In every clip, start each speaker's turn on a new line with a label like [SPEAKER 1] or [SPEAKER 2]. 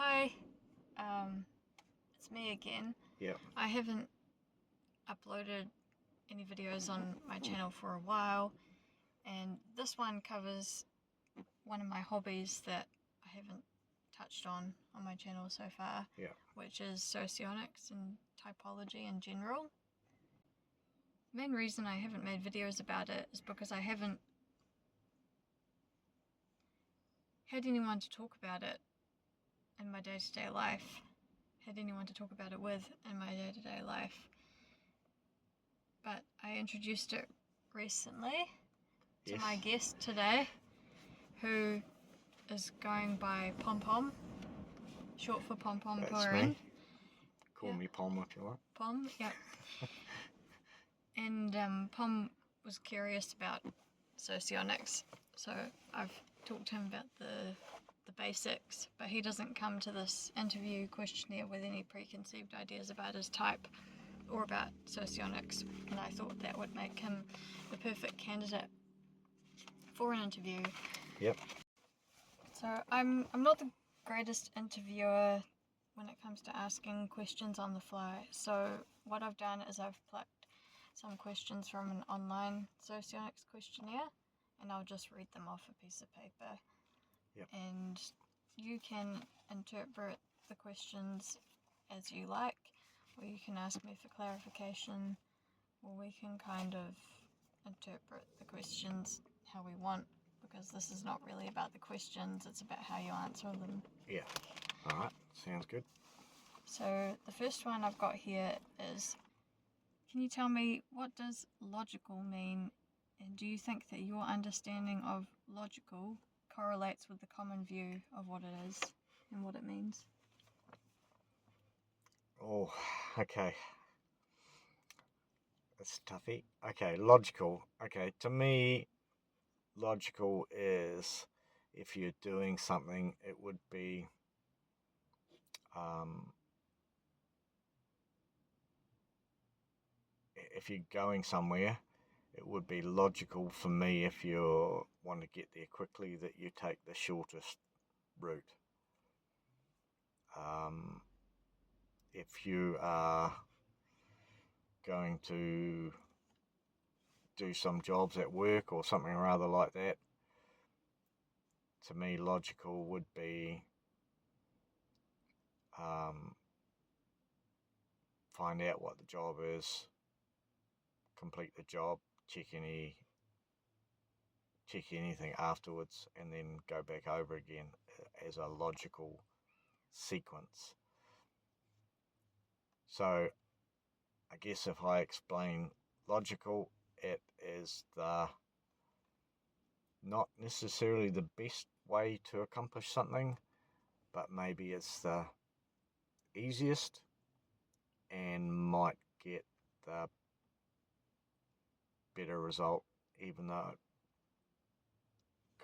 [SPEAKER 1] Hi, it's me again.
[SPEAKER 2] Yeah.
[SPEAKER 1] I haven't uploaded any videos on my channel for a while, and this one covers one of my hobbies that I haven't touched on my channel so far,
[SPEAKER 2] Yeah.
[SPEAKER 1] which is socionics and typology in general. The main reason I haven't made videos about it is because I haven't had anyone to talk about it in my day-to-day life, had anyone to talk about it with in my day-to-day life. But I introduced it recently to
[SPEAKER 2] Yes.
[SPEAKER 1] my guest today, who is going by Pom Pom, short for Pom Pom
[SPEAKER 2] That's
[SPEAKER 1] Purin.
[SPEAKER 2] me. Call me Pom if you like.
[SPEAKER 1] Pom, yep. And Pom was curious about socionics, so I've talked to him about the basics, but he doesn't come to this interview questionnaire with any preconceived ideas about his type or about socionics, and I thought that would make him the perfect candidate for an interview.
[SPEAKER 2] Yep.
[SPEAKER 1] So I'm not the greatest interviewer when it comes to asking questions on the fly. So what I've done is I've plucked some questions from an online socionics questionnaire, and I'll just read them off a piece of paper.
[SPEAKER 2] Yep.
[SPEAKER 1] And you can interpret the questions as you like, or you can ask me for clarification, or we can kind of interpret the questions how we want, because this is not really about the questions, it's about how you answer them.
[SPEAKER 2] Yeah. Alright, sounds good.
[SPEAKER 1] So the first one I've got here is, can you tell me what does logical mean, and do you think that your understanding of logical correlates with the common view of what it is and what it means?
[SPEAKER 2] Oh, okay. That's toughy. Okay, logical. Okay, to me, logical is if you're doing something, it would be if you're going somewhere, it would be logical for me if you want to get there quickly that you take the shortest route. If you are going to do some jobs at work or something or other like that, to me logical would be find out what the job is, complete the job, check anything afterwards, and then go back over again as a logical sequence. So I guess if I explain logical, it is the not necessarily the best way to accomplish something, but maybe it's the easiest and might get the better result, even though it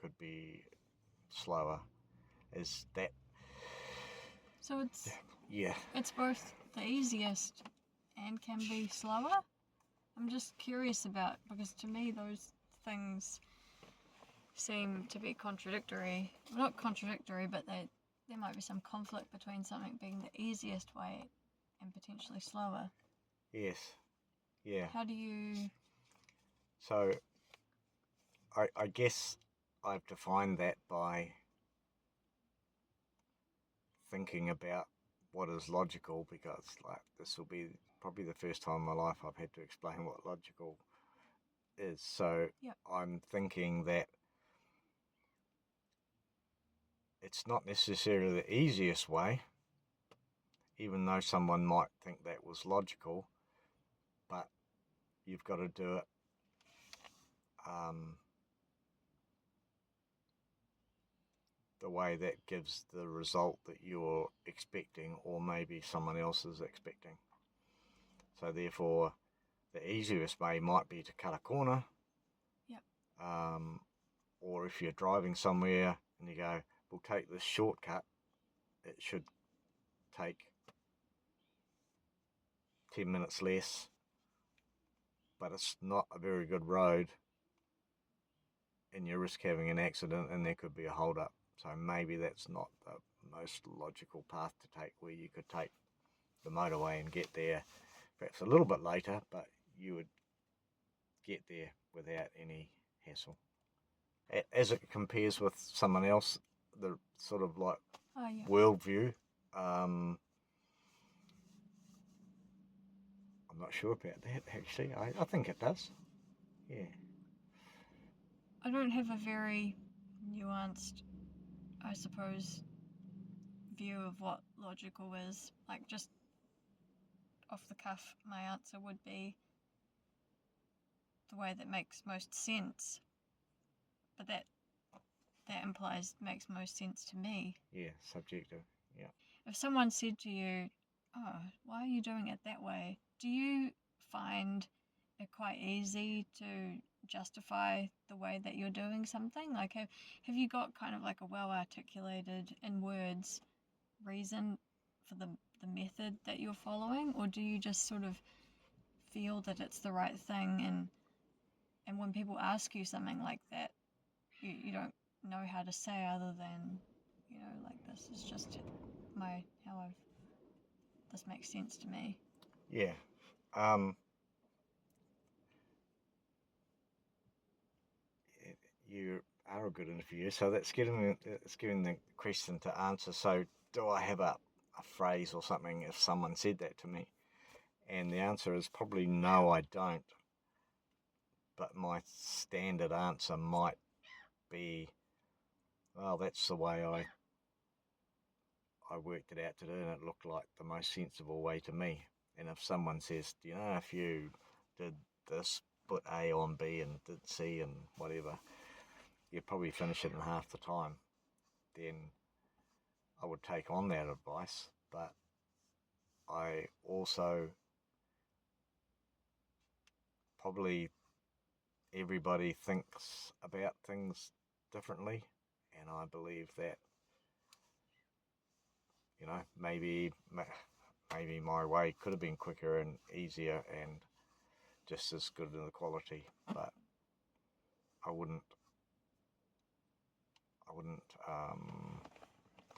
[SPEAKER 2] could be slower. Is that?
[SPEAKER 1] So
[SPEAKER 2] Yeah.
[SPEAKER 1] it's both the easiest and can be slower? I'm just curious about, because to me those things seem to be contradictory. Well, not contradictory, but there might be some conflict between something being the easiest way and potentially slower.
[SPEAKER 2] Yes. Yeah.
[SPEAKER 1] How do you...
[SPEAKER 2] So I guess I've defined that by thinking about what is logical, because like this will be probably the first time in my life I've had to explain what logical is. So
[SPEAKER 1] Yep.
[SPEAKER 2] I'm thinking that it's not necessarily the easiest way, even though someone might think that was logical, but you've got to do it the way that gives the result that you're expecting, or maybe someone else is expecting. So therefore, the easiest way might be to cut a corner.
[SPEAKER 1] Yep.
[SPEAKER 2] Or if you're driving somewhere and you go, we'll take this shortcut, it should take 10 minutes less, but it's not a very good road and you risk having an accident and there could be a hold up. So maybe that's not the most logical path to take, where you could take the motorway and get there perhaps a little bit later, but you would get there without any hassle. As it compares with someone else, the sort of like worldview, I'm not sure about that actually. I think it does. Yeah.
[SPEAKER 1] I don't have a very nuanced, I suppose, view of what logical is. Like, just off the cuff, my answer would be the way that makes most sense. But that implies makes most sense to me.
[SPEAKER 2] Yeah, subjective. Yeah.
[SPEAKER 1] If someone said to you, "Oh, why are you doing it that way?" Do you find it quite easy to justify the way that you're doing something? Like, have you got kind of like a well articulated in words reason for the method that you're following, or do you just sort of feel that it's the right thing, and when people ask you something like that, you don't know how to say other than, like, this is just this makes sense to me.
[SPEAKER 2] Yeah. You are a good interviewer, so that's giving the question to answer. So, do I have a phrase or something if someone said that to me? And the answer is probably no, I don't. But my standard answer might be, well, that's the way I worked it out to do, and it looked like the most sensible way to me. And if someone says, if you did this, put A on B and did C and whatever, you'd probably finish it in half the time, then I would take on that advice. But I also, probably everybody thinks about things differently, and I believe that, maybe my way could have been quicker and easier and just as good in the quality, but I wouldn't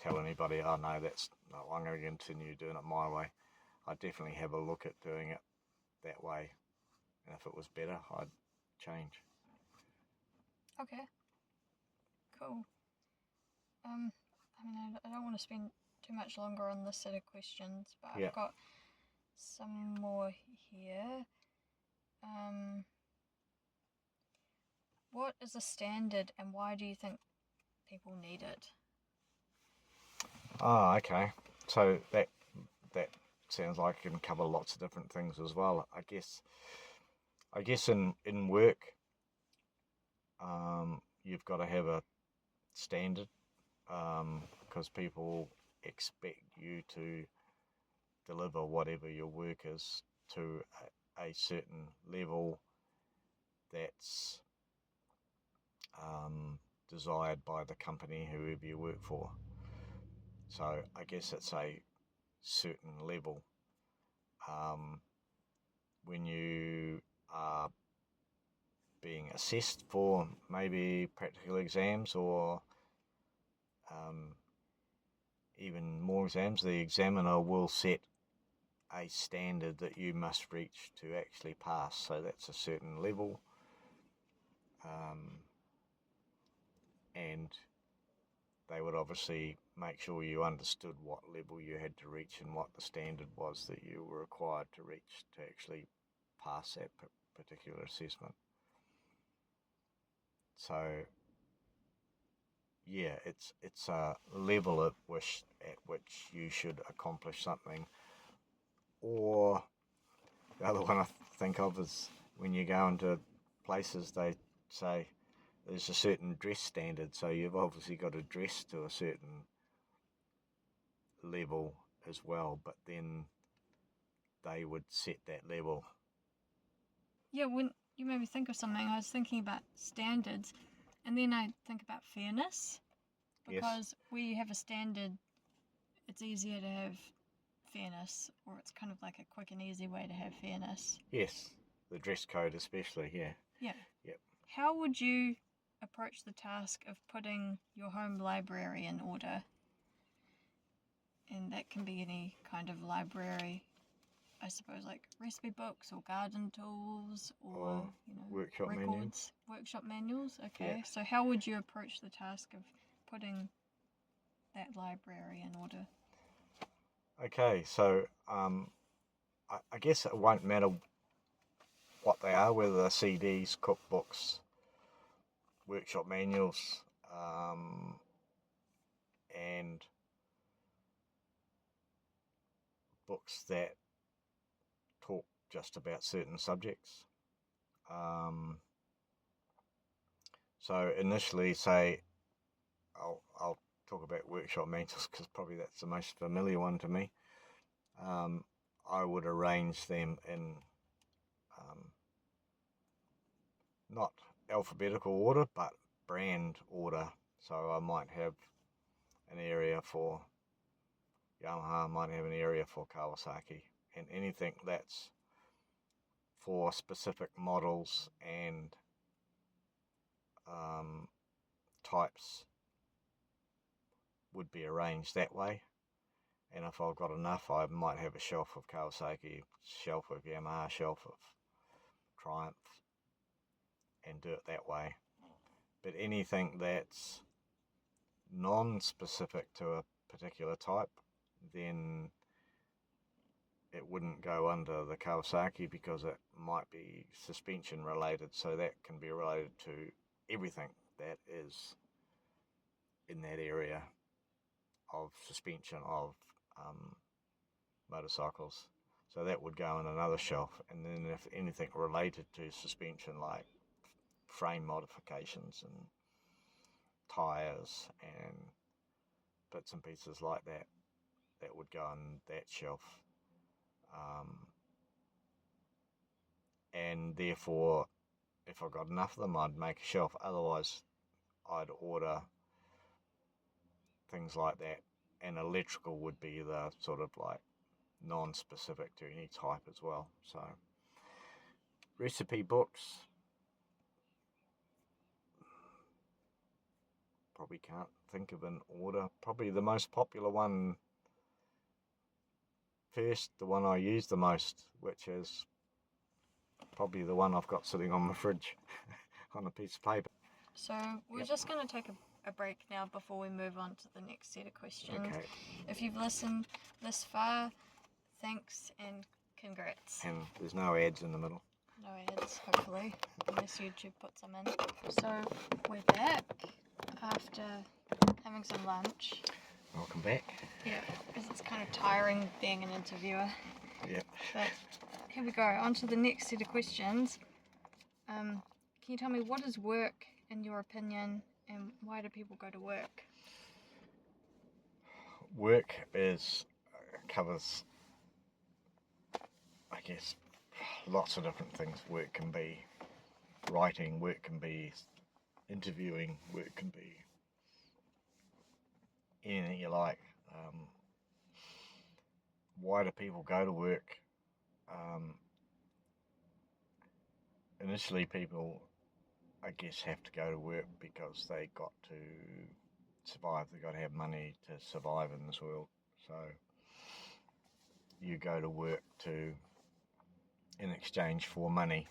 [SPEAKER 2] tell anybody, oh no, I'm going to continue doing it my way. I'd definitely have a look at doing it that way, and if it was better, I'd change.
[SPEAKER 1] Okay, cool. I don't want to spend too much longer on this set of questions, but I've got some more here. What is a standard, and why do you think people need it?
[SPEAKER 2] Oh, okay. So that sounds like it can cover lots of different things as well. I guess in work, you've got to have a standard, because people expect you to deliver whatever your work is to a certain level that's desired by the company, whoever you work for. So I guess it's a certain level. When you are being assessed for maybe practical exams or even more exams, the examiner will set a standard that you must reach to actually pass. So that's a certain level. And they would obviously make sure you understood what level you had to reach and what the standard was that you were required to reach to actually pass that particular assessment. So yeah, it's a level at which you should accomplish something. Or the other one I think of is when you go into places, they say there's a certain dress standard, so you've obviously got to dress to a certain level as well, but then they would set that level.
[SPEAKER 1] Yeah, when you made me think of something, I was thinking about standards, and then I think about fairness, because where you have a standard, it's easier to have fairness, or it's kind of like a quick and easy way to have fairness.
[SPEAKER 2] Yes, the dress code especially, yeah.
[SPEAKER 1] Yeah.
[SPEAKER 2] Yep.
[SPEAKER 1] How would you approach the task of putting your home library in order? And that can be any kind of library, I suppose, like recipe books or garden tools or
[SPEAKER 2] workshop
[SPEAKER 1] records,
[SPEAKER 2] manuals.
[SPEAKER 1] workshop manuals. Okay,
[SPEAKER 2] Yeah.
[SPEAKER 1] so how would you approach the task of putting that library in order?
[SPEAKER 2] Okay, so I guess it won't matter what they are, whether they're CDs, cookbooks, workshop manuals, and books that talk just about certain subjects. So initially, say, I'll talk about workshop manuals because probably that's the most familiar one to me. I would arrange them in not alphabetical order, but brand order. So I might have an area for Yamaha, I might have an area for Kawasaki, and anything that's for specific models and types would be arranged that way. And if I've got enough, I might have a shelf of Kawasaki, shelf of Yamaha, shelf of Triumph, and do it that way. But anything that's non-specific to a particular type, then it wouldn't go under the Kawasaki because it might be suspension related, so that can be related to everything that is in that area of suspension of motorcycles. So that would go in another shelf. And then if anything related to suspension, like frame modifications and tyres and bits and pieces like that, that would go on that shelf. And therefore, if I got enough of them, I'd make a shelf. Otherwise, I'd order things like that. And electrical would be the sort of like non-specific to any type as well. So recipe books, probably can't think of an order. Probably the most popular one first, the one I use the most, which is probably the one I've got sitting on my fridge on a piece of paper.
[SPEAKER 1] So we're just going to take a break now before we move on to the next set of questions.
[SPEAKER 2] Okay.
[SPEAKER 1] If you've listened this far, thanks and congrats.
[SPEAKER 2] And there's no ads in the middle.
[SPEAKER 1] No ads, hopefully, unless YouTube puts them in. So we're back after having some lunch.
[SPEAKER 2] Welcome back.
[SPEAKER 1] Yeah, because it's kind of tiring being an interviewer.
[SPEAKER 2] Yeah.
[SPEAKER 1] But here we go, on to the next set of questions. Can you tell me, what is work in your opinion, and why do people go to work?
[SPEAKER 2] Work covers, I guess, lots of different things. Work can be writing, work can be interviewing, work can be anything you like. Why do people go to work? Initially, people, I guess, have to go to work because they got to survive. They've got to have money to survive in this world. So you go to work in exchange for money.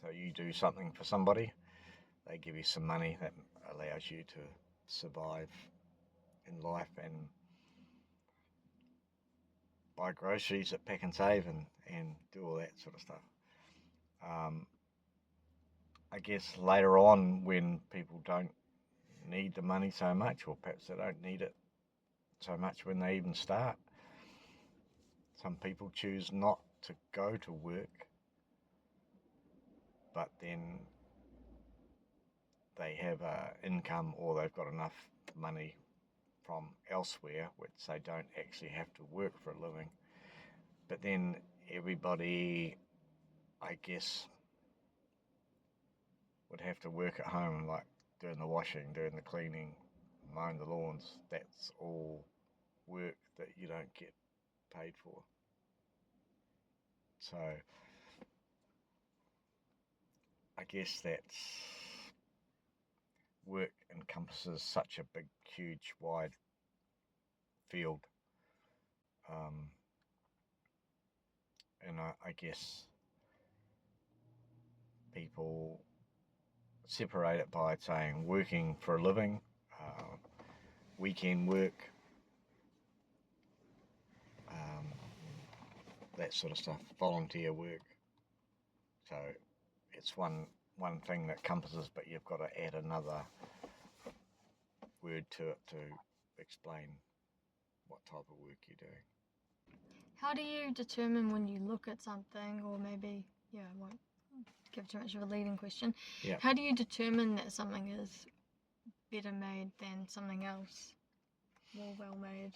[SPEAKER 2] So you do something for somebody, they give you some money that allows you to survive in life and buy groceries at Pack and Save and do all that sort of stuff. I guess later on, when people don't need the money so much, or perhaps they don't need it so much when they even start, some people choose not to go to work, but then they have income, or they've got enough money from elsewhere, which they don't actually have to work for a living. But then everybody, I guess, would have to work at home, like doing the washing, doing the cleaning, mowing the lawns. That's all work that you don't get paid for. So I guess that's work encompasses such a big, huge, wide field. And I guess people separate it by saying working for a living, weekend work, that sort of stuff, volunteer work. So it's one thing that encompasses, but you've got to add another word to it to explain what type of work you're doing.
[SPEAKER 1] How do you determine when you look at something, or maybe, I won't give too much of a leading question.
[SPEAKER 2] Yeah.
[SPEAKER 1] How do you determine that something is better made than something else, more well made?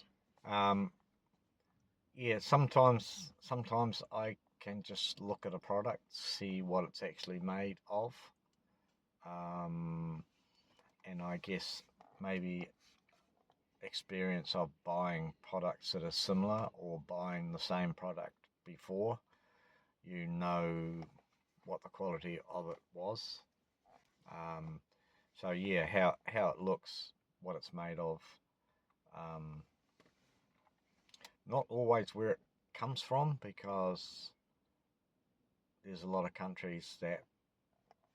[SPEAKER 2] Sometimes I can just look at a product, see what it's actually made of, and I guess maybe experience of buying products that are similar or buying the same product before, you know what the quality of it was. So yeah, how it looks, what it's made of, not always where it comes from, because there's a lot of countries that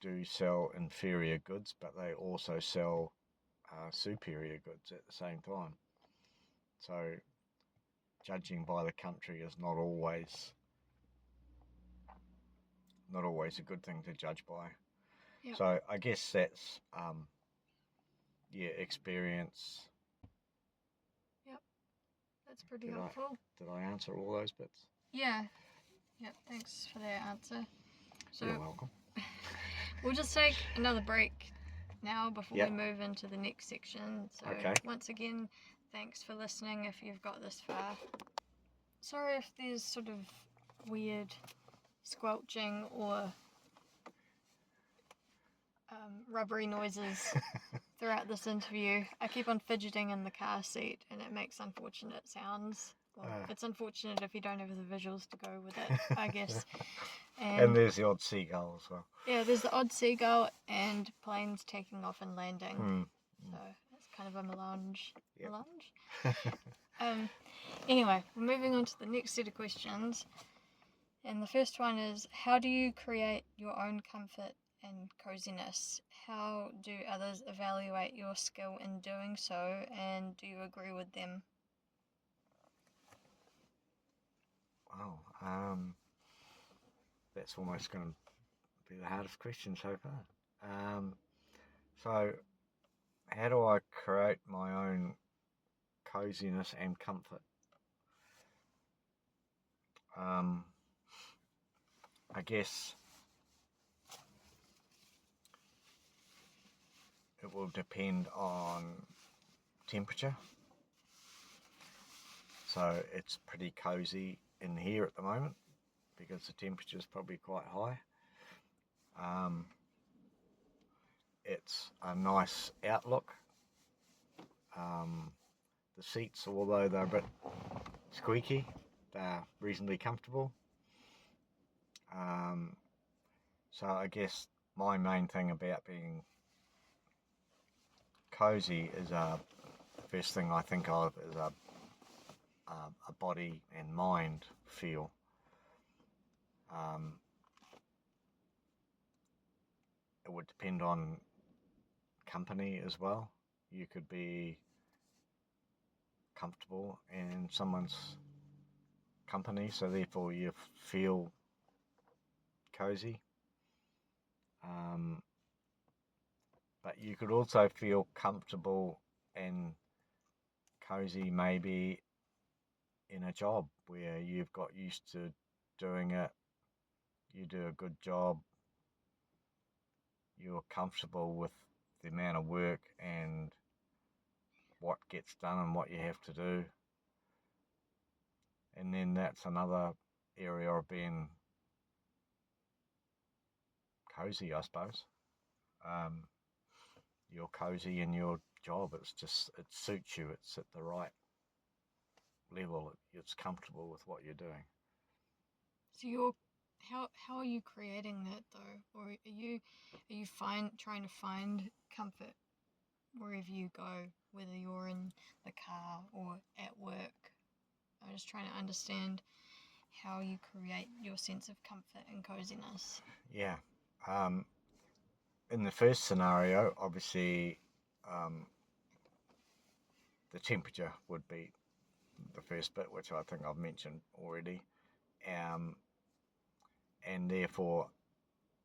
[SPEAKER 2] do sell inferior goods, but they also sell superior goods at the same time. So judging by the country is not always a good thing to judge by.
[SPEAKER 1] Yep.
[SPEAKER 2] So I guess that's experience.
[SPEAKER 1] Yep, that's pretty helpful.
[SPEAKER 2] Did I answer all those bits?
[SPEAKER 1] Yeah. Yep, thanks for that answer. So
[SPEAKER 2] You're welcome.
[SPEAKER 1] We'll just take another break now before
[SPEAKER 2] Yep.
[SPEAKER 1] we move into the next section. So
[SPEAKER 2] Okay.
[SPEAKER 1] Once again, thanks for listening if you've got this far. Sorry if there's sort of weird squelching or rubbery noises throughout this interview. I keep on fidgeting in the car seat and it makes unfortunate sounds. Well, it's unfortunate if you don't have the visuals to go with it, I guess.
[SPEAKER 2] And there's the odd seagull as well.
[SPEAKER 1] Yeah, there's the odd seagull and planes taking off and landing. So it's kind of a melange.
[SPEAKER 2] Yep.
[SPEAKER 1] Melange? Anyway, we're moving on to the next set of questions. And the first one is, how do you create your own comfort and coziness? How do others evaluate your skill in doing so, and do you agree with them?
[SPEAKER 2] Wow, that's almost going to be the hardest question so far. So how do I create my own coziness and comfort? I guess it will depend on temperature. So it's pretty cozy in here at the moment because the temperature is probably quite high. It's a nice outlook. The seats, although they're a bit squeaky, they're reasonably comfortable. So I guess my main thing about being cozy is the first thing I think of is a body and mind feel. It would depend on company as well. You could be comfortable in someone's company, so therefore you feel cozy. But you could also feel comfortable and cozy maybe in a job where you've got used to doing it, you do a good job, you're comfortable with the amount of work and what gets done and what you have to do. And then that's another area of being cozy, I suppose. You're cozy in your job. It suits you. It's at the right level. It's comfortable with what you're doing.
[SPEAKER 1] So how are you creating that though, or are you trying to find comfort wherever you go, whether you're in the car or at work. I'm just trying to understand how you create your sense of comfort and coziness.
[SPEAKER 2] Yeah. In the first scenario, obviously, the temperature would be the first bit, which I think I've mentioned already. And therefore,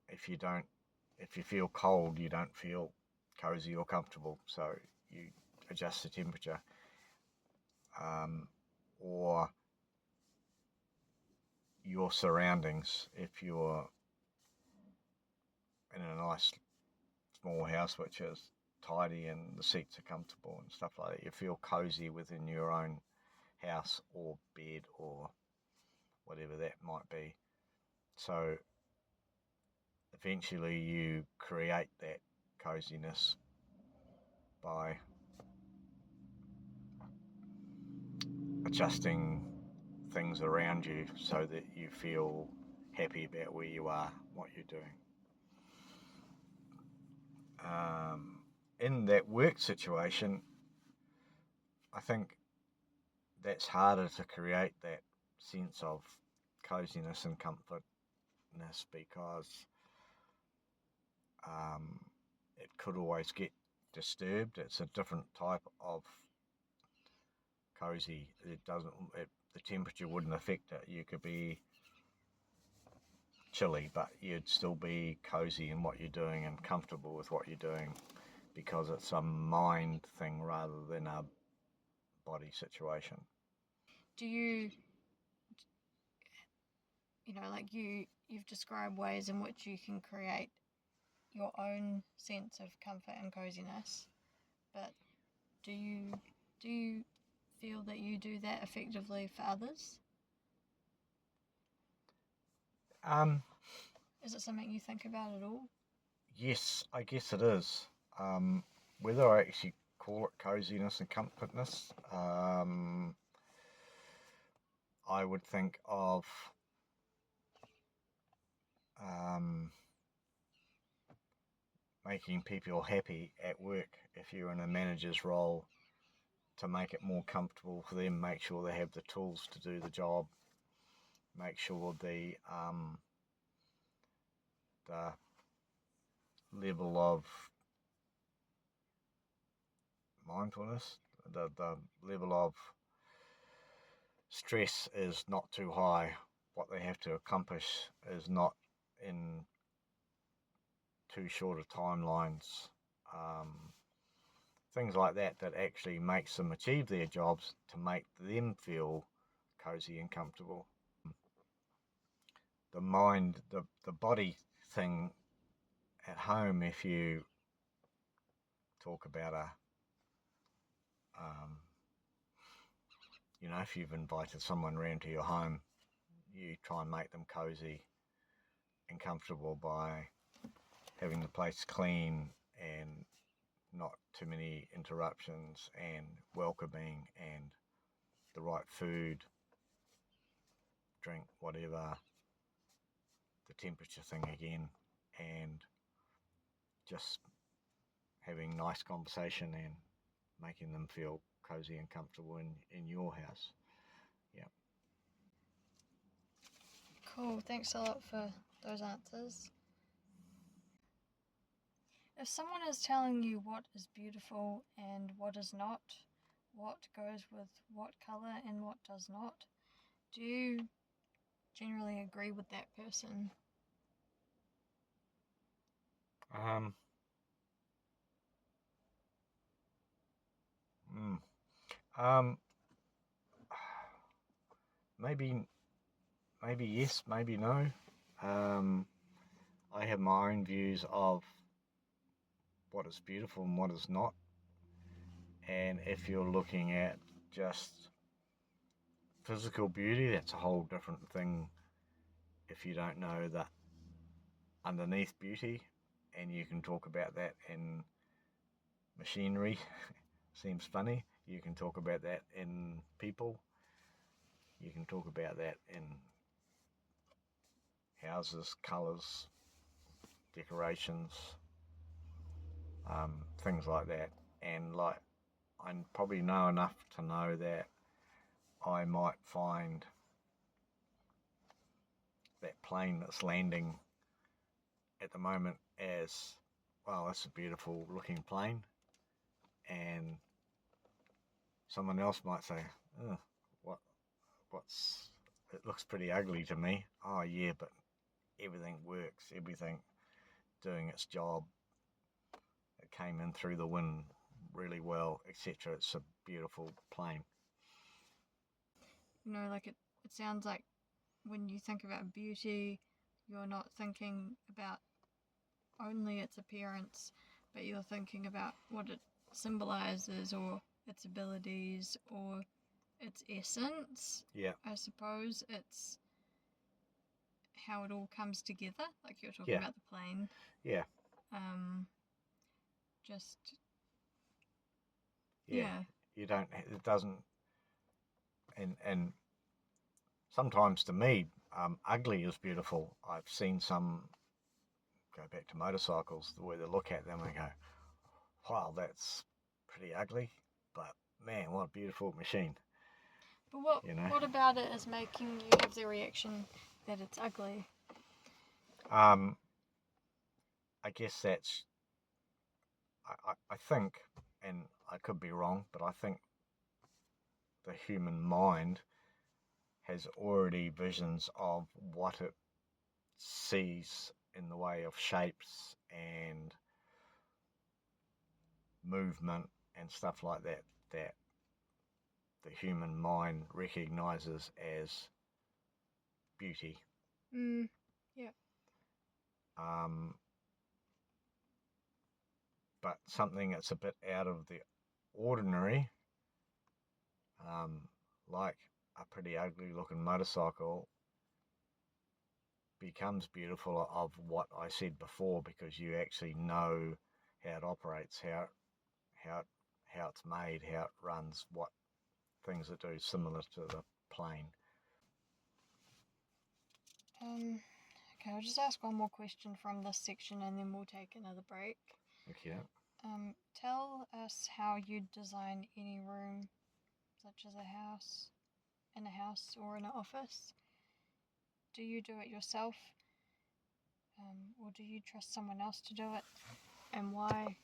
[SPEAKER 2] if you feel cold, you don't feel cozy or comfortable. So you adjust the temperature, or your surroundings. If you're in a nice small house which is tidy and the seats are comfortable and stuff like that, you feel cozy within your own house or bed or whatever that might be. So eventually you create that coziness by adjusting things around you so that you feel happy about where you are, what you're doing. In that work situation, I think that's harder to create that sense of coziness and comfortness because it could always get disturbed. It's a different type of cozy. The temperature wouldn't affect it. You could be chilly, but you'd still be cozy in what you're doing and comfortable with what you're doing because it's a mind thing rather than a body situation.
[SPEAKER 1] Do you, like you've described ways in which you can create your own sense of comfort and coziness, but do you feel that you do that effectively for others?
[SPEAKER 2] Um,
[SPEAKER 1] Is it something you think about at all?
[SPEAKER 2] yes, I guess it is. Whether I actually call it coziness and comfortness, I would think of um, making people happy at work. If you're in a manager's role, to make it more comfortable for them, make sure they have the tools to do the job, make sure the level of mindfulness, the level of stress is not too high. What they have to accomplish is not in too short of timelines. Things like that actually makes them achieve their jobs to make them feel cozy and comfortable. The mind, the body thing at home, if you talk about if you've invited someone round to your home, you try and make them cozy and comfortable by having the place clean and not too many interruptions and welcoming and the right food, drink, whatever, the temperature thing again, and just having nice conversation and making them feel cozy and comfortable in your house. Yeah.
[SPEAKER 1] Cool, thanks a lot for those answers. If someone is telling you what is beautiful and what is not, what goes with what colour and what does not, do you generally agree with that person?
[SPEAKER 2] Um, mm, um, maybe yes, maybe no. Um, I have my own views of what is beautiful and what is not. And if you're looking at just physical beauty, that's a whole different thing if you don't know that underneath beauty, and you can talk about that in machinery. Seems funny. You can talk about that in people. You can talk about that in houses, colours, decorations, things like that. and like I probably know enough to know that I might find that plane that's landing at the moment as, well, that's a beautiful looking plane, and someone else might say, oh, what's it looks pretty ugly to me. Oh yeah, but everything works, everything doing its job. It came in through the wind really well, etc. It's a beautiful plane.
[SPEAKER 1] Like it sounds like when you think about beauty, you're not thinking about only its appearance, but you're thinking about what it symbolizes, or its abilities, or its essence.
[SPEAKER 2] Yeah.
[SPEAKER 1] I suppose it's how it all comes together, like you're talking about the plane.
[SPEAKER 2] Yeah.
[SPEAKER 1] Just
[SPEAKER 2] You don't. It doesn't. And sometimes to me, ugly is beautiful. I've seen some, go back to motorcycles, the way they look at them and go, wow, that's pretty ugly, but man, what a beautiful machine.
[SPEAKER 1] But what about it is making you have the reaction that it's ugly?
[SPEAKER 2] I guess that's, I think, and I could be wrong, but I think the human mind has already visions of what it sees in the way of shapes and movement and stuff like that, that the human mind recognizes as beauty.
[SPEAKER 1] Yeah.
[SPEAKER 2] But something that's a bit out of the ordinary, like a pretty ugly looking motorcycle, becomes beautiful of what I said before, because you actually know how it operates, how it's made, how it runs, what things it do, similar to the plane.
[SPEAKER 1] Okay, I'll just ask one more question from this section and then we'll take another break.
[SPEAKER 2] Okay.
[SPEAKER 1] Tell us how you design any room, such as in a house or in an office. Do you do it yourself, or do you trust someone else to do it? And why?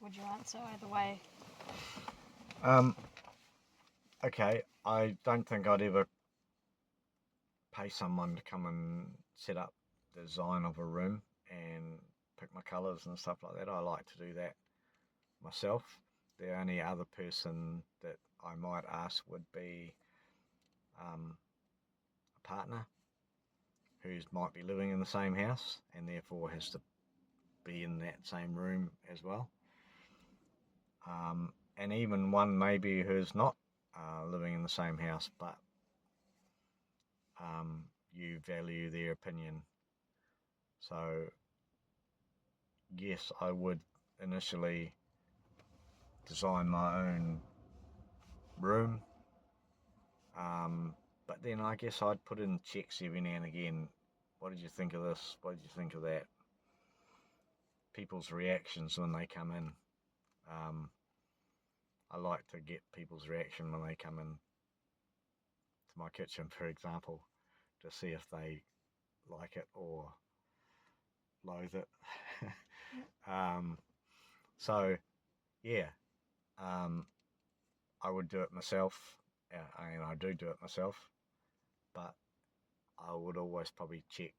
[SPEAKER 1] Would you answer either way?
[SPEAKER 2] Okay, I don't think I'd ever pay someone to come and set up the design of a room and pick my colours and stuff like that. I like to do that myself. The only other person that I might ask would be a partner who might be living in the same house and therefore has to be in that same room as well. And even one maybe who's not living in the same house, but you value their opinion. So yes, I would initially design my own room, but then I guess I'd put in checks every now and again. What did you think of this? What did you think of that? People's reactions when they come in. I like to get people's reaction when they come in to my kitchen, for example, to see if they like it or loathe it. So yeah, I would do it myself, and I do it myself, but I would always probably check,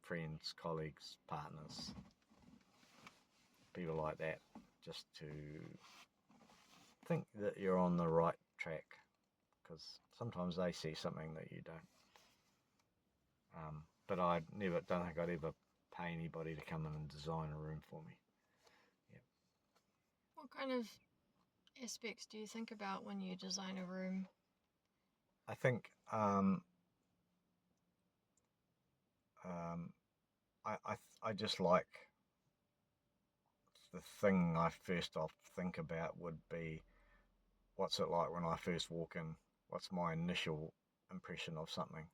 [SPEAKER 2] friends, colleagues, partners, people like that, just to think that you're on the right track, because sometimes they see something that you don't. But I don't think I'd ever pay anybody to come in and design a room for me. Yep.
[SPEAKER 1] What kind of aspects do you think about when you design a room?
[SPEAKER 2] I think I just like, the thing I first off think about would be, what's it like when I first walk in? What's my initial impression of something?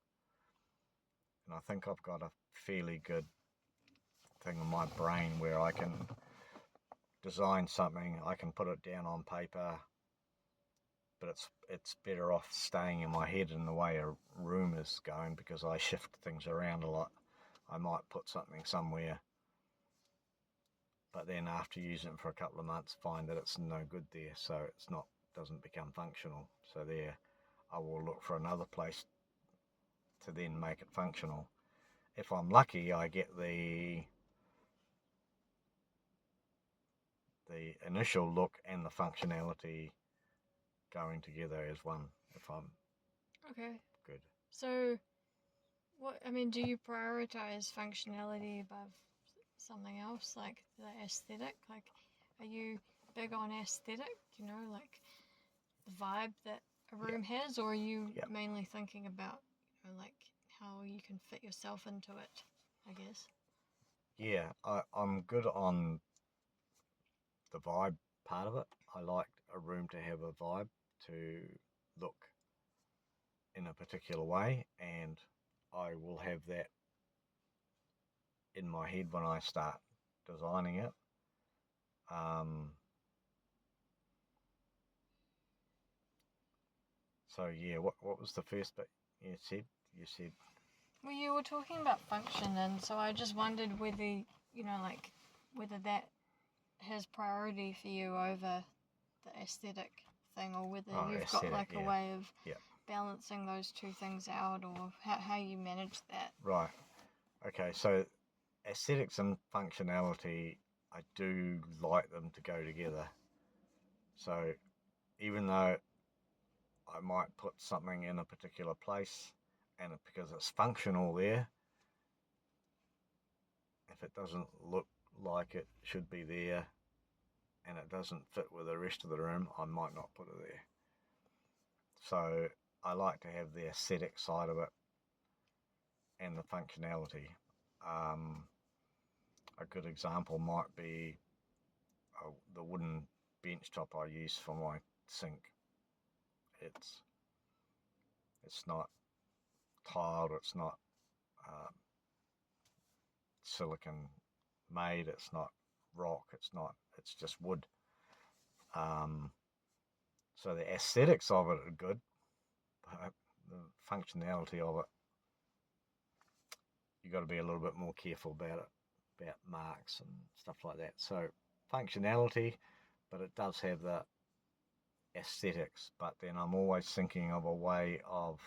[SPEAKER 2] And I think I've got a fairly good thing in my brain where I can design something, I can put it down on paper, but it's better off staying in my head in the way a room is going, because I shift things around a lot. I might put something somewhere, but then after using it for a couple of months, find that it's no good there, so doesn't become functional. So there, I will look for another place to then make it functional. If I'm lucky, I get the initial look and the functionality going together as one, if I'm
[SPEAKER 1] Okay.
[SPEAKER 2] good.
[SPEAKER 1] So, do you prioritize functionality above something else, like the aesthetic? Like, are you big on aesthetic? Like the vibe that a room has, or are you mainly thinking about, like how you can fit yourself into it, I guess?
[SPEAKER 2] Yeah, I'm good on the vibe part of it. I like a room to have a vibe, to look in a particular way, and I will have that in my head when I start designing it. So yeah, what was the first bit you said? You said,
[SPEAKER 1] Well, you were talking about function, and so I just wondered whether, like, whether that has priority for you over the aesthetic thing, or whether you've
[SPEAKER 2] aesthetic,
[SPEAKER 1] got like a
[SPEAKER 2] yeah.
[SPEAKER 1] way of
[SPEAKER 2] Yeah.
[SPEAKER 1] balancing those two things out, or how you manage that.
[SPEAKER 2] Right. Okay, so aesthetics and functionality, I do like them to go together. So even though I might put something in a particular place, and because it's functional there, if it doesn't look like it should be there and it doesn't fit with the rest of the room, I might not put it there. So I like to have the aesthetic side of it and the functionality. A good example might be the wooden bench top I use for my sink. It's not tiled, it's not silicon made, it's not rock, it's just wood. So the aesthetics of it are good, but the functionality of it, you got to be a little bit more careful about it, about marks and stuff like that. So functionality, but it does have the aesthetics. But then I'm always thinking of a way of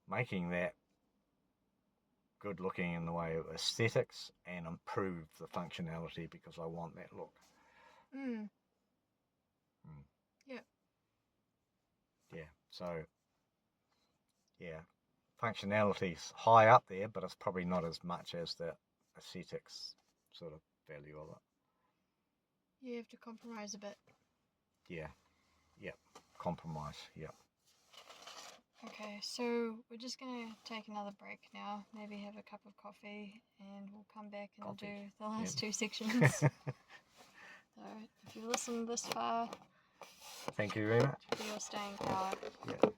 [SPEAKER 2] making that good looking in the way of aesthetics and improve the functionality, because I want that look.
[SPEAKER 1] Yeah.
[SPEAKER 2] Yeah. So yeah, functionality's high up there, but it's probably not as much as the aesthetics sort of value of it.
[SPEAKER 1] You have to compromise a bit.
[SPEAKER 2] Yeah. Compromise. Yeah.
[SPEAKER 1] Okay, so we're just gonna take another break now. Maybe have a cup of coffee, and we'll come back and do the last two sections. So, if you've listened this far,
[SPEAKER 2] thank you very much
[SPEAKER 1] for your staying power.
[SPEAKER 2] Yeah.